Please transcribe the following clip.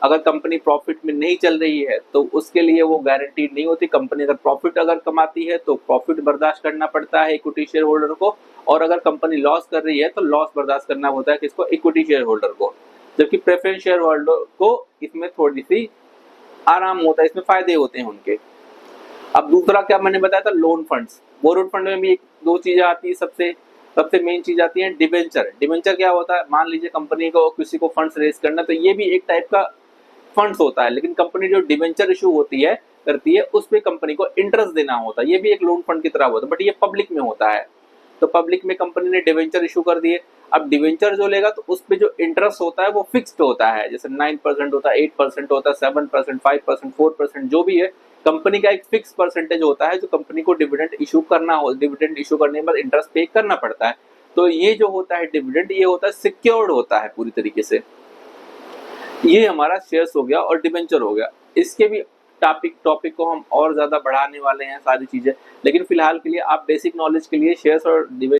अगर company profit में नहीं चल रही है तो उसके लिए वो गारंटीड नहीं होती। कंपनी अगर प्रॉफिट कमाती है तो प्रॉफिट बर्दाश्त करना पड़ता है इक्विटी शेयर होल्डर को, और अगर कंपनी लॉस कर रही है तो लॉस बर्दाश्त करना होता है किसको, इक्विटी शेयर होल्डर को। जबकि प्रेफरेंस शेयर होल्डर को इसमें थोड़ी सी आराम होता है, इसमें फायदे होते हैं उनके। अब दूसरा क्या मैंने बताया था, लोन फंड्स। बोरोड फंड में भी एक दो चीजें आती है, सबसे सबसे मेन चीज आती है डिबेंचर। डिबेंचर क्या होता है, मान लीजिए कंपनी को किसी को फंड्स रेज करना, तो ये भी एक टाइप का फंड्स होता है, लेकिन कंपनी जो डिबेंचर इशू होती है करती है उस पे कंपनी को इंटरेस्ट देना होता है। ये भी एक लोन फंड की तरह होता है, बट ये पब्लिक में होता है। तो पब्लिक में कंपनी ने डिबेंचर इशू कर दिए, अब डिबेंचर जो लेगा तो उस पे जो इंटरेस्ट होता है वो फिक्स्ड होता है, जैसे 9% होता है, 8% होता है, 7%, 5%, 4%, जो भी है कंपनी का एक फिक्स परसेंटेज होता है जो कंपनी को डिविडेंड इशू करना हो। डिविडेंड इशू करने के बाद इंटरेस्ट पे करना पड़ता है। तो ये जो होता है डिविडेंड, ये होता है सिक्योर्ड होता है पूरी तरीके से। ये हमारा शेयर्स हो गया और डिबेंचर हो गया। इसके भी टॉपिक को हम और ज्यादा बढ़ाने वाले हैं सारी चीजें, लेकिन फिलहाल के लिए आप बेसिक नॉलेज के लिए शेयर्स और डिबेंचर